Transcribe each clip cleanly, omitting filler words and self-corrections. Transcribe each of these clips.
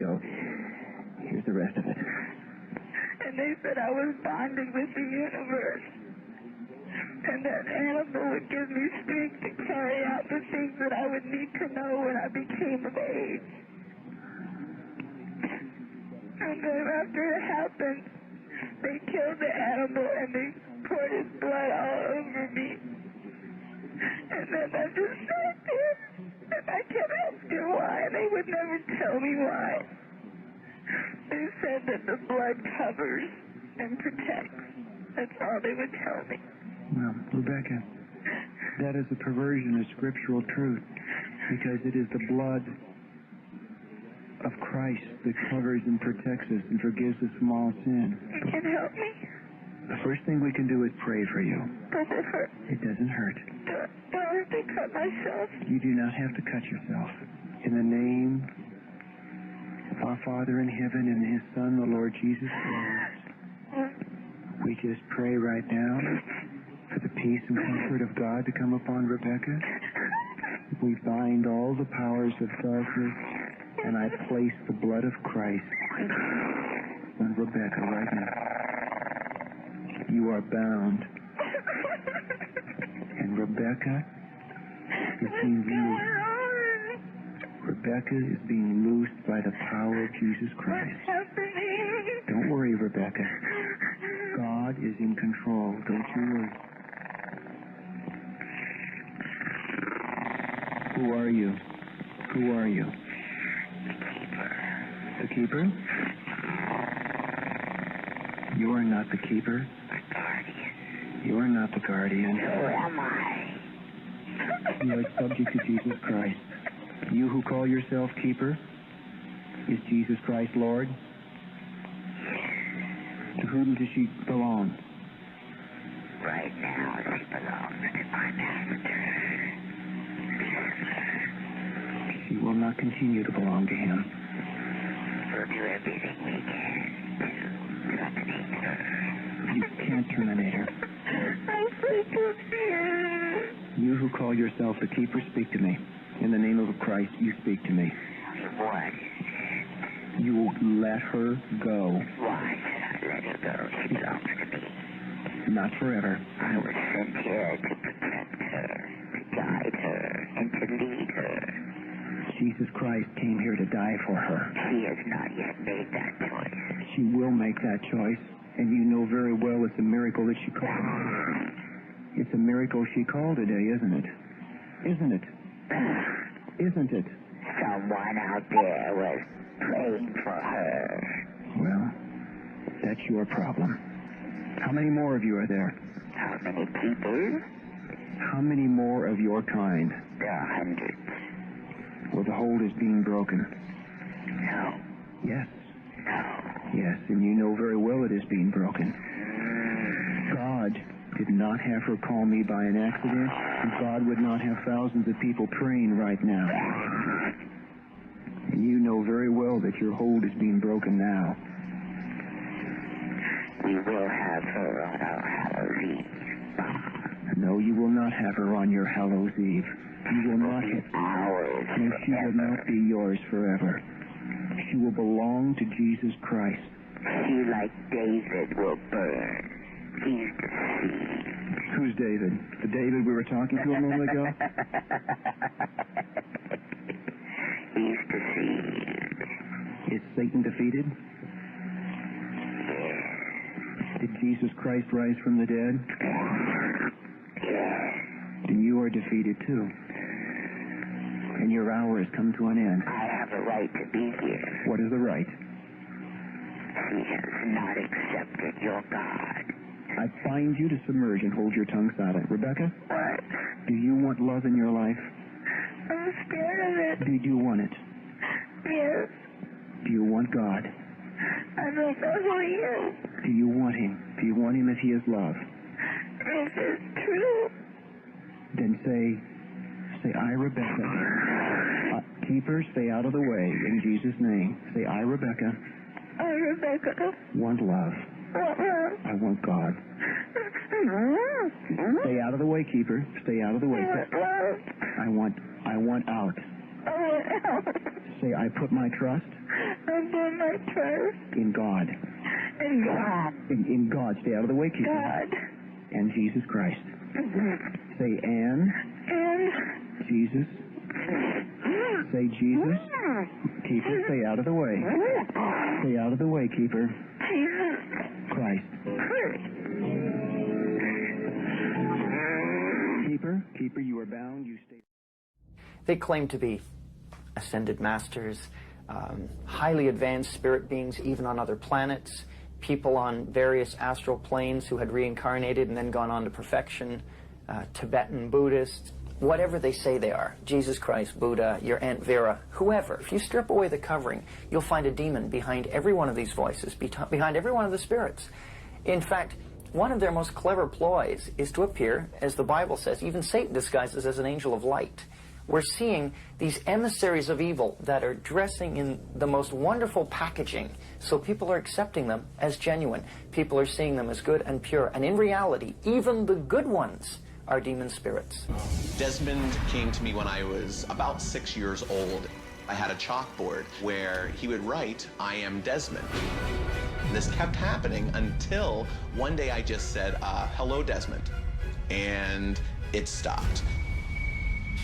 go. Here's the rest of it. And they said I was bonded with the universe. And that animal would give me strength to carry out the things that I would need to know when I became of age. And then after it happened, they killed the animal and they poured his blood all over me. And then I just sat there and I kept asking why, and they would never tell me why. They said that the blood covers and protects. That's all they would tell me. Well, Rebecca, that is a perversion of scriptural truth, because it is the blood of Christ that covers and protects us and forgives us from all sin. You can help me? The first thing we can do is pray for you. Does it hurt? It doesn't hurt. Do I have to cut myself? You do not have to cut yourself. In the name of our Father in heaven and His Son, the Lord Jesus Christ, we just pray right now for the peace and comfort of God to come upon Rebecca. We bind all the powers of darkness, and I place the blood of Christ on Rebecca right now. You are bound. And Rebecca is being loosed. Rebecca is being loosed by the power of Jesus Christ. Don't worry, Rebecca. God is in control. Don't you worry. Who are you? Who are you? The keeper? You are not the keeper. You are not the guardian. Who am I? You are subject to Jesus Christ. You who call yourself keeper, is Jesus Christ Lord? To whom does she belong? Right now, she belongs to my master. She will not continue to belong to him. We'll do everything we can to terminate her. You can't terminate her. I'm so confused. You who call yourself the keeper, speak to me. In the name of Christ, you speak to me. What? You will let her go. Why should I let her go? She belongs to me. Not forever. I was sent here to protect her, to guide her, and to lead her. Jesus Christ came here to die for her. She has not yet made that choice. She will make that choice, and you know very well it's a miracle that she called. It's a miracle she called today, isn't it? Isn't it? Isn't it? Someone out there was praying for her. Well, that's your problem. How many more of you are there? How many people? How many more of your kind? There are hundreds. Well, the hold is being broken. No. Yes. No. Yes, and you know very well it is being broken. God did not have her call me by an accident, and God would not have thousands of people praying right now. And you know very well that your hold is being broken now. We will have her on our Hallows Eve. No, you will not have her on your Hallows Eve. You will not have... Ours. No, she will not be yours forever. She will belong to Jesus Christ. She, like David, will burn. He's deceived. Who's David? The David we were talking to a moment ago? He's deceived. Is Satan defeated? Yes. Did Jesus Christ rise from the dead? Yes. Then you are defeated too. And your hour has come to an end. I have a right to be here. What is the right? She has not accepted your God. I bind you to submerge and hold your tongue silent. Rebecca? What? Do you want love in your life? I'm scared of it. Do you want it? Yes. Do you want God? I don't know who he is. Do you want him? Do you want him if he is love? If it's true. Then say, I, Rebecca. Keeper, stay out of the way. In Jesus' name. Say, I, Rebecca. I, Rebecca. Want love. What love? I want God. Stay out of the way, Keeper. Stay out of the way. What love? I want out. I want out. Say, I put my trust I put my trust in God. in God. In God. Stay out of the way, keeper. God. And Jesus Christ. Say, and And Jesus. Say, Jesus. Keeper, stay out of the way. Stay out of the way, keeper. Jesus Christ. Christ. Keeper, you are bound. You stay. They claim to be ascended masters, highly advanced spirit beings, even on other planets, people on various astral planes who had reincarnated and then gone on to perfection, Tibetan Buddhists, whatever they say they are, Jesus Christ, Buddha, your Aunt Vera, whoever. If you strip away the covering, you'll find a demon behind every one of these voices, behind every one of the spirits. In fact, one of their most clever ploys is to appear, as the Bible says, even Satan disguises as an angel of light. We're seeing these emissaries of evil that are dressing in the most wonderful packaging, so people are accepting them as genuine. People are seeing them as good and pure. And in reality, even the good ones are demon spirits. Desmond came to me when I was about 6 years old. I had a chalkboard where he would write, "I am Desmond." And this kept happening until one day I just said, "Hello, Desmond," and it stopped.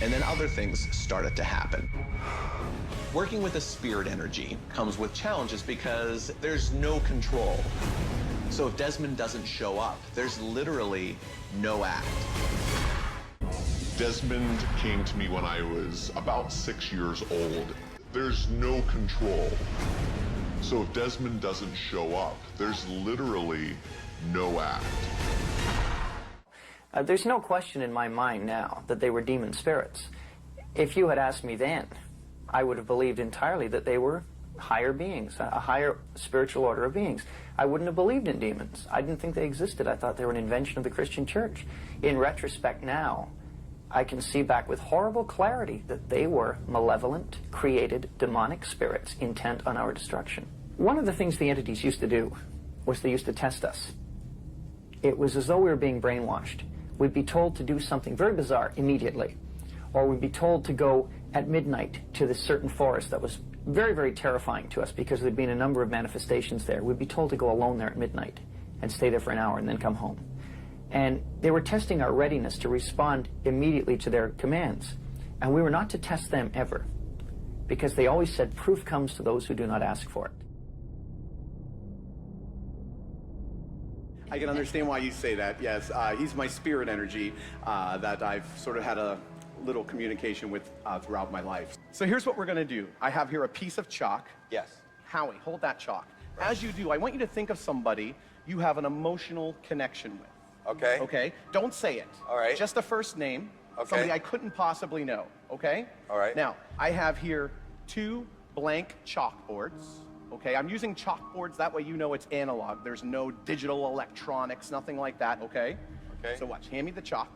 And then other things started to happen. Working with a spirit energy comes with challenges because there's no control. So if Desmond doesn't show up, there's literally no act. Desmond came to me when I was about 6 years old. There's no control. So if Desmond doesn't show up, there's literally no act. There's no question in my mind now that they were demon spirits. If you had asked me then, I would have believed entirely that they were higher beings, a higher spiritual order of beings. I wouldn't have believed in demons. I didn't think they existed. I thought they were an invention of the Christian church. In retrospect now, I can see back with horrible clarity that they were malevolent, created, demonic spirits intent on our destruction. One of the things the entities used to do was they used to test us. It was as though we were being brainwashed. We'd be told to do something very bizarre immediately, or we'd be told to go at midnight to this certain forest that was very, very terrifying to us because there'd been a number of manifestations there. We'd be told to go alone there at midnight and stay there for an hour and then come home. And they were testing our readiness to respond immediately to their commands. And we were not to test them ever, because they always said proof comes to those who do not ask for it. I can understand why you say that, yes. He's my spirit energy that I've sort of had a little communication with throughout my life. So here's what we're going to do. I have here a piece of chalk. Yes. Howie, hold that chalk. As you do, I want you to think of somebody you have an emotional connection with. Okay. Okay? Don't say it. All right. Just a first name. Okay. Somebody I couldn't possibly know. Okay? All right. Now, I have here 2 blank chalkboards. Okay, I'm using chalkboards, that way you know it's analog. There's no digital electronics, nothing like that, okay? Okay. So watch, hand me the chalk.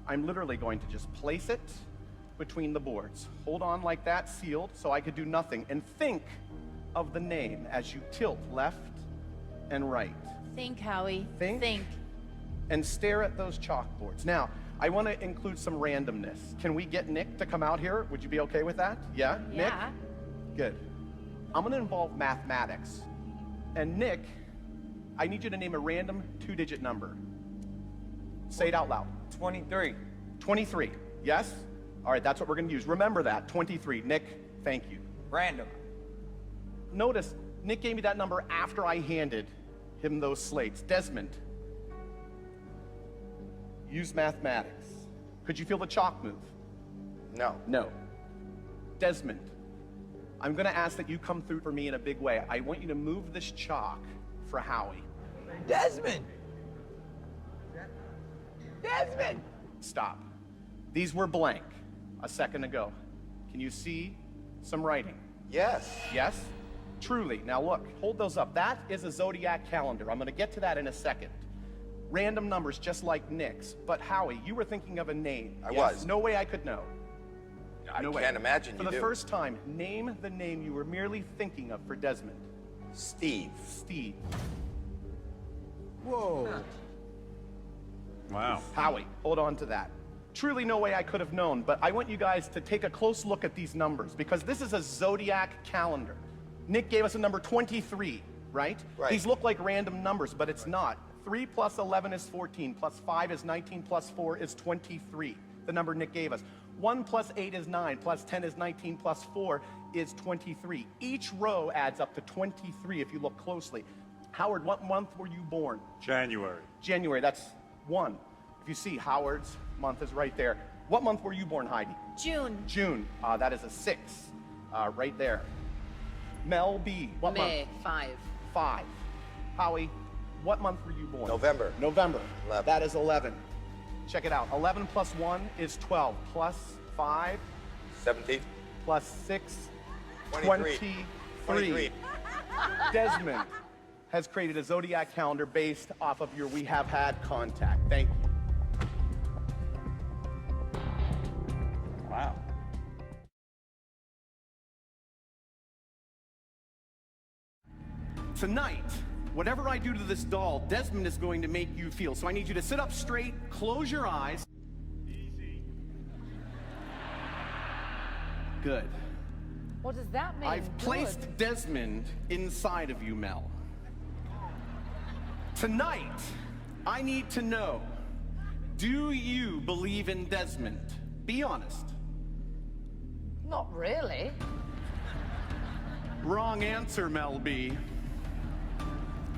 I'm literally going to just place it between the boards. Hold on like that, sealed, so I could do nothing. And think of the name as you tilt left and right. Think, Howie. Think. And stare at those chalkboards. Now, I want to include some randomness. Can we get Nick to come out here? Would you be okay with that? Yeah? Yeah. Nick? Good. I'm going to involve mathematics. And Nick, I need you to name a random 2-digit number. Say it out loud. 23. 23. Yes? All right, that's what we're going to use. Remember that. 23. Nick, thank you. Random. Notice, Nick gave me that number after I handed him those slates. Desmond, use mathematics. Could you feel the chalk move? No. No. Desmond, I'm going to ask that you come through for me in a big way. I want you to move this chalk for Howie. Desmond! Desmond! Stop. These were blank a second ago. Can you see some writing? Yes. Yes? Truly. Now look, hold those up. That is a zodiac calendar. I'm going to get to that in a second. Random numbers just like Nick's. But Howie, you were thinking of a name. I Yes? was. No way I could know. I No way. can't imagine For you the do. first time, name the name you were merely thinking of for Desmond. Steve. Steve. Whoa. Wow. Howie, hold on to that. Truly no way I could have known, but I want you guys to take a close look at these numbers because this is a zodiac calendar. Nick gave us a number 23, right? Right. These look like random numbers, but it's not. 3 plus 11 is 14, plus 5 is 19, plus 4 is 23, the number Nick gave us. 1 plus 8 is 9, plus 10 is 19, plus 4 is 23. Each row adds up to 23 if you look closely. Howard, what month were you born? January. January, that's 1. If you see, Howard's month is right there. What month were you born, Heidi? June. June. That is a 6, right there. Mel B, what May, month? 5. 5. Howie, what month were you born? November. November. 11. That is 11. Check it out. 11 plus 1 is 12. Plus 5, 17. plus 6, 23. 23. Desmond has created a zodiac calendar based off of your We Have Had contact. Thank you. Wow. Tonight, whatever I do to this doll, Desmond is going to make you feel. So I need you to sit up straight, close your eyes. Easy. Good. What does that mean? I've placed Desmond inside of you, Mel. Tonight, I need to know, do you believe in Desmond? Be honest. Not really. Wrong answer, Mel B.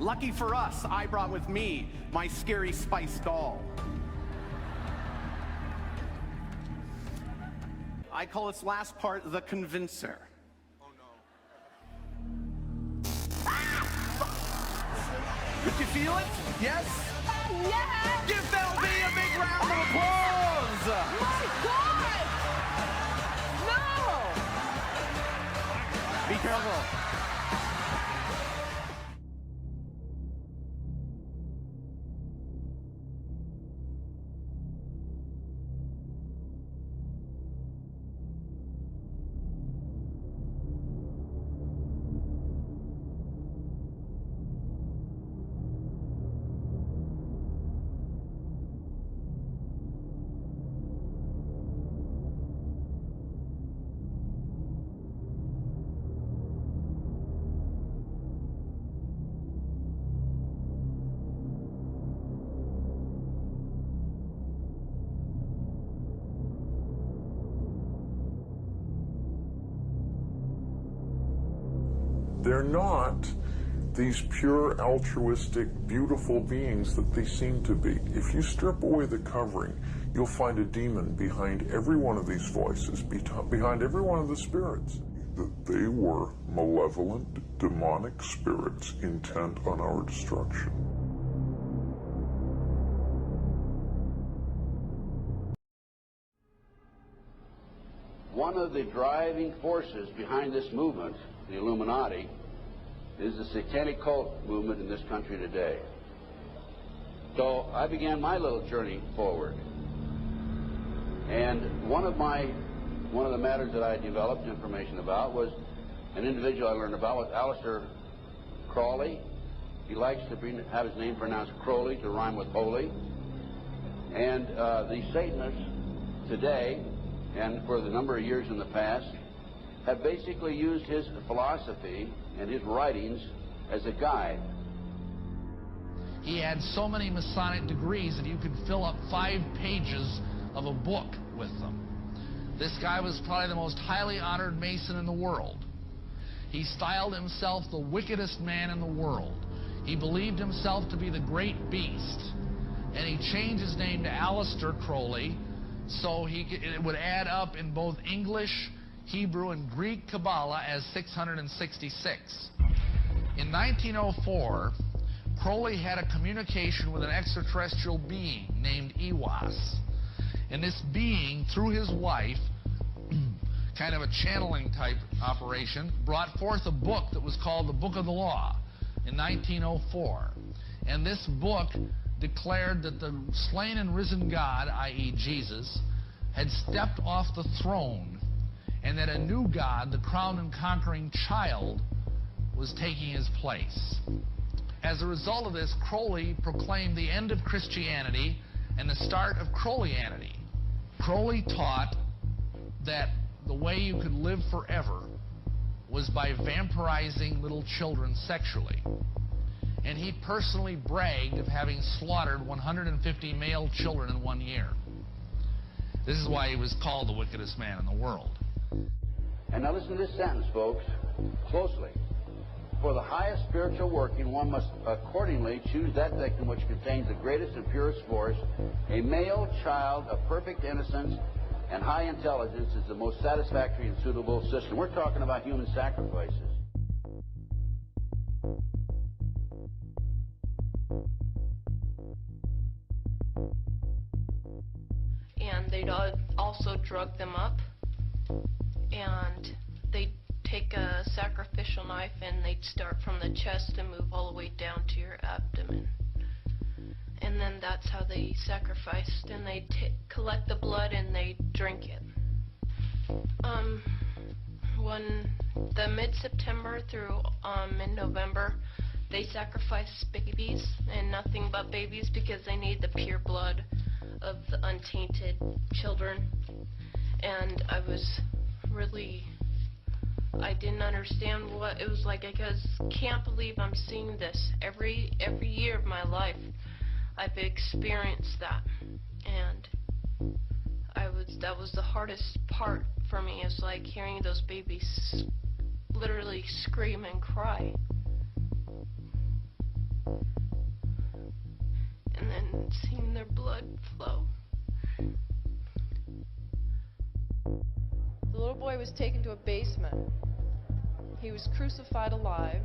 Lucky for us, I brought with me my scary spice doll. I call this last part the convincer. Oh no. Did you feel it? Yes? Yeah! Give Mel B a big round of applause! My God! No! Be careful. They're not these pure, altruistic, beautiful beings that they seem to be. If you strip away the covering, you'll find a demon behind every one of these voices, behind every one of the spirits. That they were malevolent, demonic spirits intent on our destruction. One of the driving forces behind this movement, the Illuminati, is the satanic cult movement in this country today. So I began my little journey forward. And one of the matters that I developed information about was an individual I learned about was Aleister Crowley. He likes to have his name pronounced Crowley to rhyme with holy. And the Satanists today, and for the number of years in the past, have basically used his philosophy and his writings as a guide. He had so many Masonic degrees that you could fill up 5 pages of a book with them. This guy was probably the most highly honored Mason in the world. He styled himself the wickedest man in the world. He believed himself to be the great beast, and he changed his name to Aleister Crowley so it would add up in both English, Hebrew, and Greek Kabbalah as 666. In 1904, Crowley had a communication with an extraterrestrial being named Iwas. And this being, through his wife, kind of a channeling type operation, brought forth a book that was called the Book of the Law in 1904. And this book declared that the slain and risen God, i.e. Jesus, had stepped off the throne, and that a new God, the crowned and conquering child, was taking his place. As a result of this, Crowley proclaimed the end of Christianity and the start of Crowleyanity. Crowley taught that the way you could live forever was was by vampirizing little children sexually. And he personally bragged of having slaughtered 150 male children in 1 year. This is why he was called the wickedest man in the world. And now listen to this sentence, folks, closely. For the highest spiritual working, one must accordingly choose that victim which contains the greatest and purest force. A male child of perfect innocence and high intelligence is the most satisfactory and suitable system. We're talking about human sacrifices. And they'd also drug them up, and they'd take a sacrificial knife and they'd start from the chest and move all the way down to your abdomen. And then that's how they sacrificed, and they'd collect the blood and they'd drink it. When the mid-September through mid-November, they sacrificed babies, and nothing but babies, because they need the pure blood of the untainted children. And I didn't understand what it was like. I just can't believe I'm seeing this every year of my life. I've experienced that, and that was the hardest part for me, is like hearing those babies literally scream and cry, and then seeing their blood flow. The little boy was taken to a basement. He was crucified alive.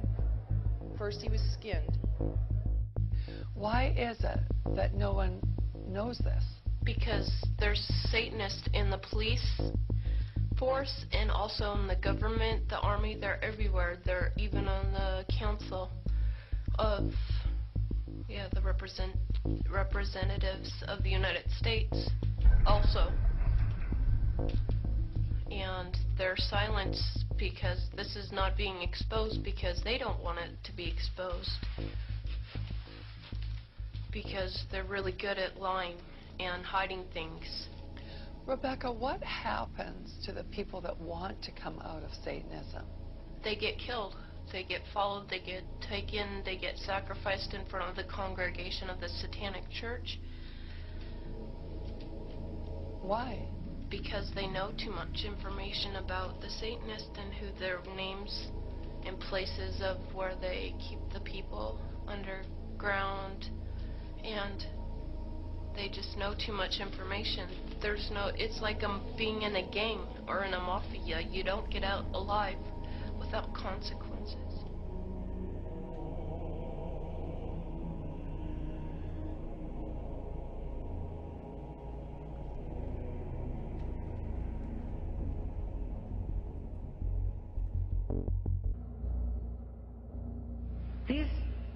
First he was skinned. Why is it that no one knows this? Because there's Satanists in the police force and also in the government, the army. They're everywhere. They're even on the council of, the representatives of the United States also. And they're silenced because this is not being exposed, because they don't want it to be exposed. Because they're really good at lying and hiding things. Rebecca, what happens to the people that want to come out of Satanism? They get killed. They get followed. They get taken. They get sacrificed in front of the congregation of the Satanic Church. Why? Because they know too much information about the Satanists and who their names and places of where they keep the people underground, and they just know too much information. It's like being in a gang or in a mafia. You don't get out alive without consequences.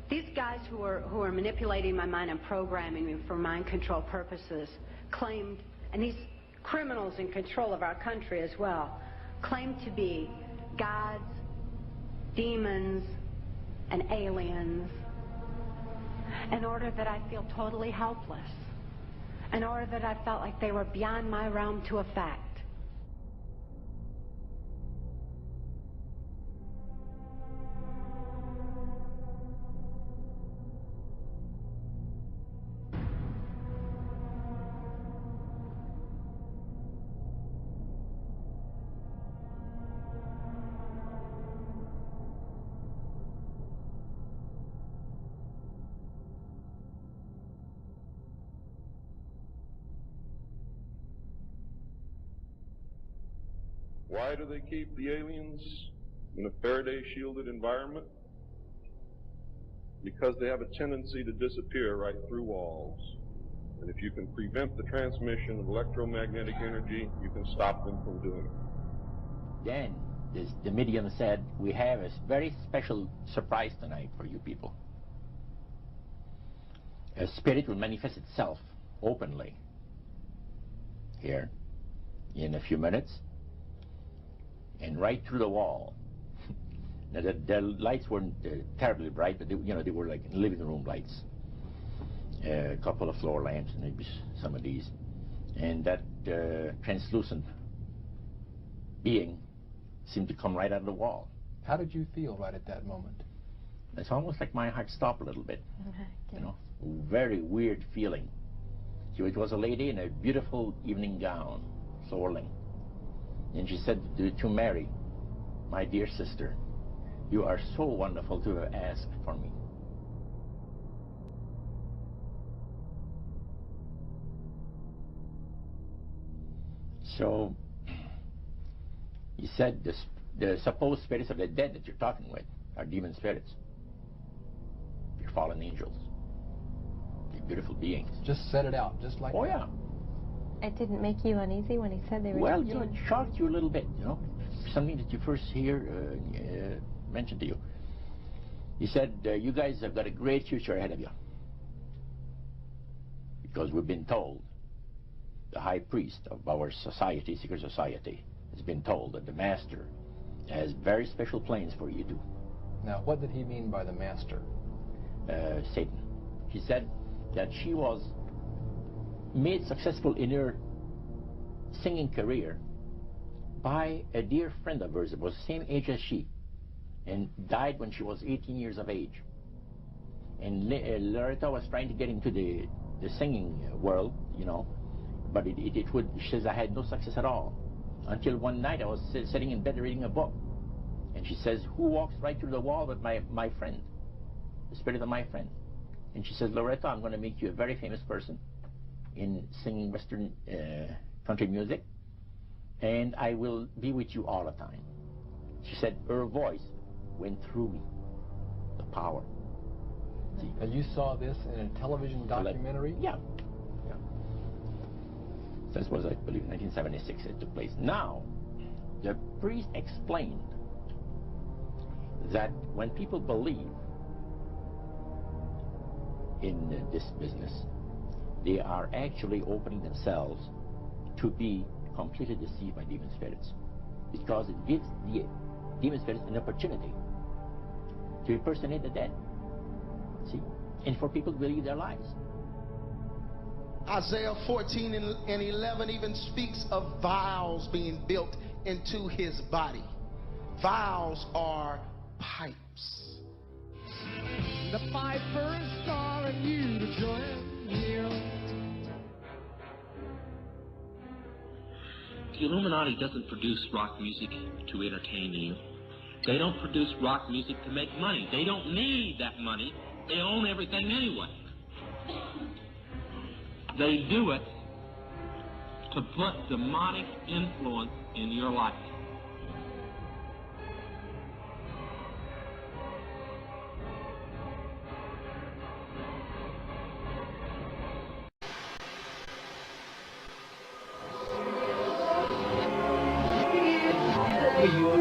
These guys who are manipulating my mind and programming me for mind control purposes claimed, and these criminals in control of our country as well, claimed to be gods, demons, and aliens, in order that I feel totally helpless, in order that I felt like they were beyond my realm to affect. Why do they keep the aliens in a Faraday-shielded environment? Because they have a tendency to disappear right through walls. And if you can prevent the transmission of electromagnetic energy, you can stop them from doing it. Then the medium said, we have a very special surprise tonight for you people. A spirit will manifest itself openly here in a few minutes, and right through the wall. Now the lights weren't terribly bright, but they were like living room lights. A couple of floor lamps, and maybe some of these, and that translucent being seemed to come right out of the wall. How did you feel right at that moment? It's almost like my heart stopped a little bit. You know, very weird feeling. So it was a lady in a beautiful evening gown, swirling. And she said to Mary, "My dear sister, you are so wonderful to have asked for me." So, he said the supposed spirits of the dead that you're talking with are demon spirits. They're fallen angels. They're beautiful beings. Just set it out, just like that. Oh, yeah. It didn't make you uneasy when he said they were Well, demon it shocked you a little bit, you know. Something that you first hear mentioned to you. He said, you guys have got a great future ahead of you. Because we've been told, the high priest of our society, secret society, has been told that the master has very special plans for you too. Now, what did he mean by the master? Satan. He said that she was made successful in her singing career by a dear friend of hers that was the same age as she and died when she was 18 years of age. And Loretta was trying to get into the singing world, you know, but she says, I had no success at all. Until one night I was sitting in bed reading a book. And she says, who walks right through the wall but my friend, the spirit of my friend? And she says, Loretta, I'm going to make you a very famous person in singing Western country music, and I will be with you all the time. She said, her voice went through me, the power. See? And you saw this in a television documentary? Yeah. This was, I believe, 1976 it took place. Now, the priest explained that when people believe in this business, they are actually opening themselves to be completely deceived by demon spirits, because it gives the demon spirits an opportunity to impersonate the dead, see, and for people to believe their lies. Isaiah 14 and 11 even speaks of vials being built into his body. Vials are pipes. The piper is calling you to join him. The Illuminati doesn't produce rock music to entertain you. They don't produce rock music to make money. They don't need that money. They own everything anyway. They do it to put demonic influence in your life. Thank you.